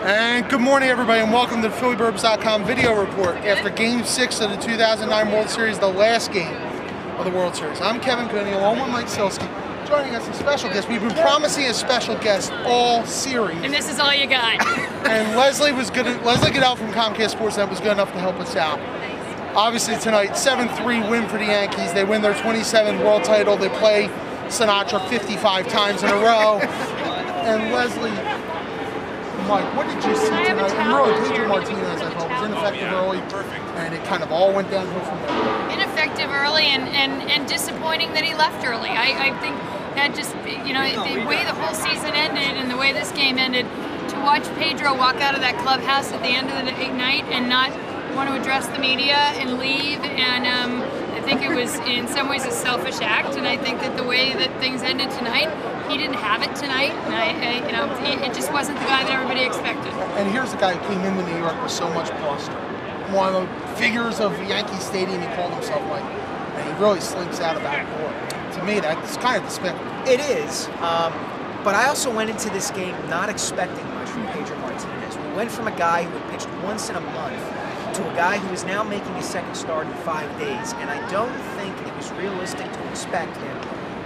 And good morning, everybody, and welcome to the PhillyBurbs.com video report after Game 6 of the 2009 World Series, the last game of the World Series. I'm Kevin Cooney, along with Mike Sielski. Joining us a special guest. We've been promising a special guest all series. And this is all you got. And Leslie Gudel from Comcast SportsNet was good enough to help us out. Obviously tonight, 7-3 win for the Yankees. They win their 27th world title. They play Sinatra 55 times in a row. And Leslie, Mike, what did you see tonight? And really, Pedro Martinez, I thought, was ineffective early, and it kind of all went downhill from there. Ineffective early and disappointing that he left early. I think that just, you know, the way the whole season ended and the way this game ended, to watch Pedro walk out of that clubhouse at the end of the night and not want to address the media and leave, and I think it was in some ways a selfish act, and I think that the way that things ended tonight, he didn't have it tonight, and you know, it just wasn't the guy that everybody expected. And here's a guy who came into New York with so much bluster. One of the figures of Yankee Stadium, he called himself Mike, and he really slinks out of that door. To me, that's kind of despicable. It is, but I also went into this game not expecting much from Pedro Martinez. We went from a guy who had pitched once in a month to a guy who is now making his second start in 5 days, and I don't think it was realistic to expect him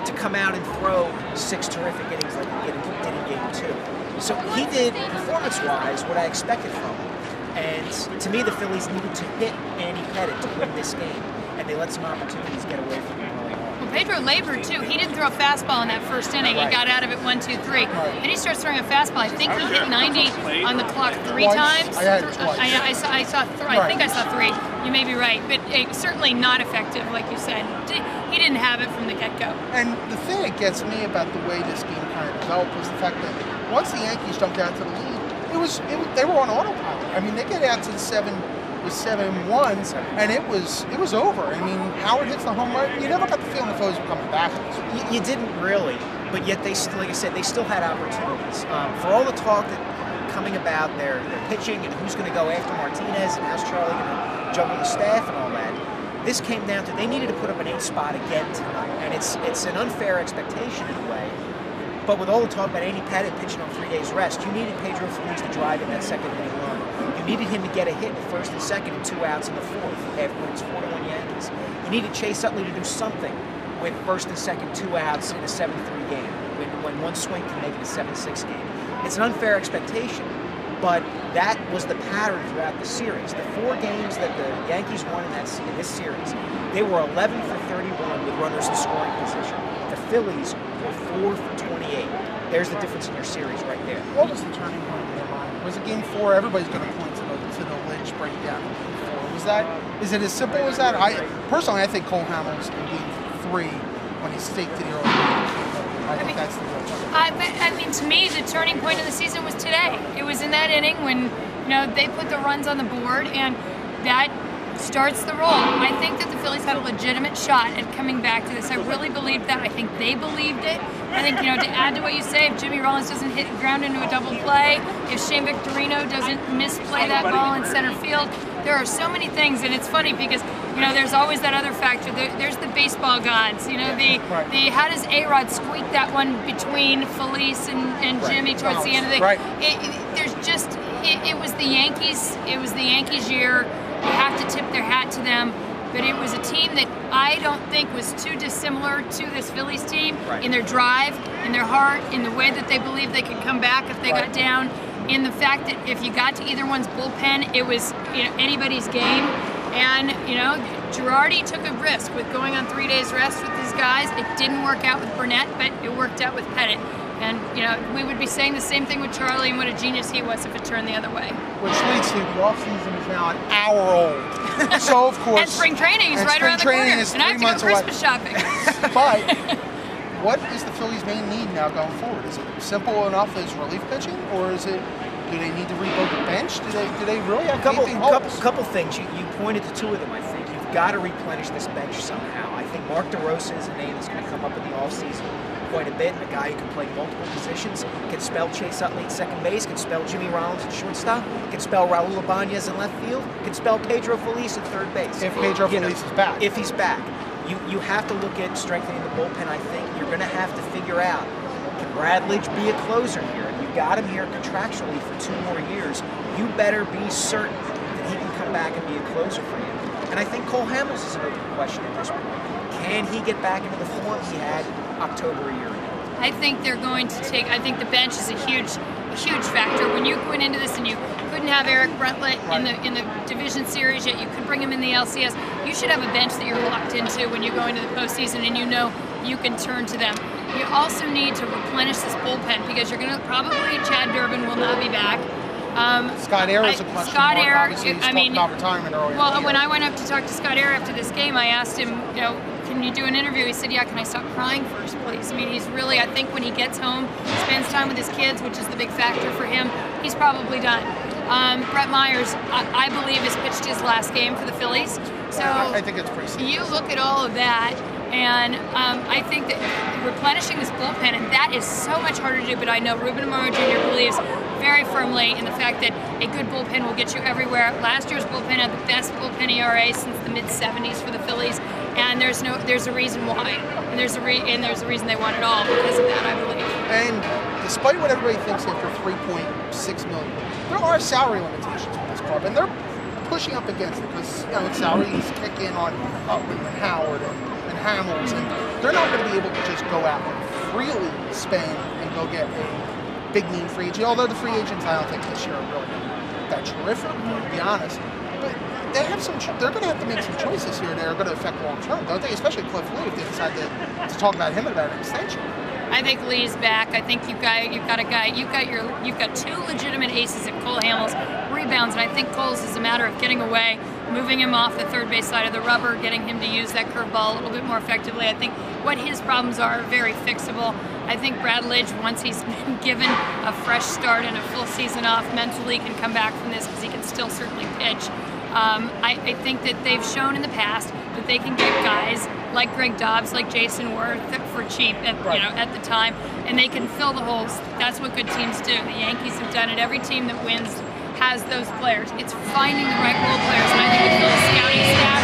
to come out and throw 6 terrific innings like he did in Game 2. So he did, performance-wise, what I expected from him. And to me, the Phillies needed to hit Andy Pettitte to win this game, and they let some opportunities get away from him early on. Well, Pedro labored too. He didn't throw a fastball in that first inning. Right. He got out of it 1, 2, 3. Then he starts throwing a fastball. I think he hit 90 on the clock 3 times. I had it twice. I think I saw 3. You may be right, but certainly not effective, like you said. He didn't have it from the get-go. And the thing that gets me about the way this game kind of developed was the fact that once the Yankees jumped out to the lead, they were on autopilot. I mean, they get out to the 7-1, and it was over. I mean, Howard hits the home run. You never got the feeling the Phillies were coming back. You didn't really, but yet they still, like I said, they still had opportunities. For all the talk that coming about their pitching and who's going to go after Martinez and how's Charlie going to juggle the staff and all that, this came down to they needed to put up an 8 spot again tonight, and it's an unfair expectation in a way. But with all the talk about Andy Pettitte pitching on 3 days rest, you needed Pedro Feliz to drive in that second inning run. You needed him to get a hit in first and second and 2 outs in the fourth after it was 4-1 Yankees. You needed Chase Utley to do something with first and second 2 outs in a 7-3 game when one swing can make it a 7-6 game. It's an unfair expectation, but that was the pattern throughout the series. The 4 games that the Yankees won in this series, they were 11 for 31 with runners in scoring position. The Phillies were 4 for 28. There's the difference in your series right there. What was the turning point in their mind? Was it Game 4? Everybody's going to point to the Lynch breakdown in Game 4. Is it as simple as that? Personally, I think Cole Hamels in Game 3 when he staked to the early game. I think that's the real turning point. I mean, to me, the turning point of the season was today. It was in that inning when, you know, they put the runs on the board, and that starts the roll. I think that the Phillies had a legitimate shot at coming back to this. I really believed that. I think they believed it. I think, you know, to add to what you say, if Jimmy Rollins doesn't hit ground into a double play, if Shane Victorino doesn't misplay that ball in center field, there are so many things, and it's funny because, you know, there's always that other factor. There's the baseball gods, you know, the how does A-Rod squeak that one between Felice and Jimmy towards the end of the it was the Yankees. It was the Yankees' year. You have to tip their hat to them, but it was a team that I don't think was too dissimilar to this Phillies team in their drive, in their heart, in the way that they believed they could come back if they got down, in the fact that if you got to either one's bullpen, it was, you know, anybody's game. And, you know, Girardi took a risk with going on 3 days rest with these guys. It didn't work out with Burnett, but it worked out with Pettitte. And, you know, we would be saying the same thing with Charlie and what a genius he was if it turned the other way. Which leads to the offseason is now an hour old. So, of course. And spring training is right around the corner. And I have to go Christmas shopping. But what is the Phillies' main need now going forward? Is it simple enough as relief pitching, or is it, do they need to rebuild the bench? Do they really have couple things. You pointed to 2 of them, I think. You've got to replenish this bench somehow. I think Mark DeRosa is a name that's going to come up in the offseason quite a bit. A guy who can play multiple positions, can spell Chase Utley at second base, can spell Jimmy Rollins at shortstop, can spell Raul Ibanez in left field, can spell Pedro Feliz at third base. If Pedro Feliz is back. If he's back. You have to look at strengthening the bullpen, I think. You're going to have to figure out, can Bradley be a closer here? got him here contractually for 2 more years. You better be certain that he can come back and be a closer for you. And I think Cole Hamels is an open question at this point. Can he get back into the form he had October a year ago? I think they're going to take. I think the bench is a huge factor. When you went into this and you couldn't have Eric Bruntlett in the division series yet, you could bring him in the LCS. You should have a bench that you're locked into when you go into the postseason, and you know you can turn to them. You also need to replenish this bullpen because you're going to probably Chad Durbin will not be back. Scott Air is a question Scott mark. Air, Obviously, he's talking about retirement earlier. Well, when I went up to talk to Scott Air after this game, I asked him, you know, can you do an interview? He said, yeah, can I stop crying first, please? I mean, he's really, I think when he gets home, spends time with his kids, which is the big factor for him, he's probably done. Brett Myers, I believe, has pitched his last game for the Phillies. So I think it's pretty simple. You look at all of that, and I think that replenishing this bullpen, and that is so much harder to do, but I know Ruben Amaro Jr. believes very firmly in the fact that a good bullpen will get you everywhere. Last year's bullpen had the best bullpen ERA since the mid-70s for the Phillies, and there's a reason why, and there's a reason they won it all because of that, I believe. And despite what everybody thinks after $3.6 million, there are salary limitations with this club, and they're pushing up against it because salaries kick in on Upman and Howard and Hamels, and they're not going to be able to just go out and freely spend and go get a big name free agent. Although the free agents, I don't think this year are really that terrific, to be honest. But they have they're going to have to make some choices here that are going to affect long term, don't they? Especially Cliff Lee, if they decide to talk about him about an extension. I think Lee's back. I think you've got a guy. You've got 2 legitimate aces in Cole Hamels, rebounds, and I think Cole's is a matter of getting away, moving him off the third base side of the rubber, getting him to use that curveball a little bit more effectively. I think what his problems are very fixable. I think Brad Lidge, once he's been given a fresh start and a full season off, mentally can come back from this because he can still certainly pitch. I think that they've shown in the past that they can get guys like Greg Dobbs, like Jason Worth for cheap at the time, and they can fill the holes. That's what good teams do. The Yankees have done it. Every team that wins has those players. It's finding the right role players, and I think with Phil's scouting staff,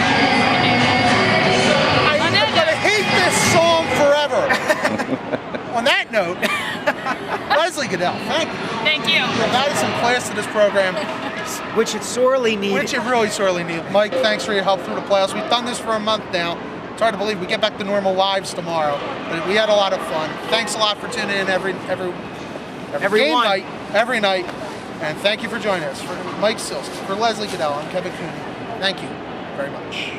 I'm going to hate this song forever. On that note, Leslie Gudel, thank you. Thank you. You've added some class to this program. Which it sorely needed. Which it really sorely needed. Mike, thanks for your help through the playoffs. We've done this for a month now. It's hard to believe we get back to normal lives tomorrow, but we had a lot of fun. Thanks a lot for tuning in every night, and thank you for joining us. For Mike Sielski, for Leslie Gudel, I'm Kevin Cooney. Thank you very much.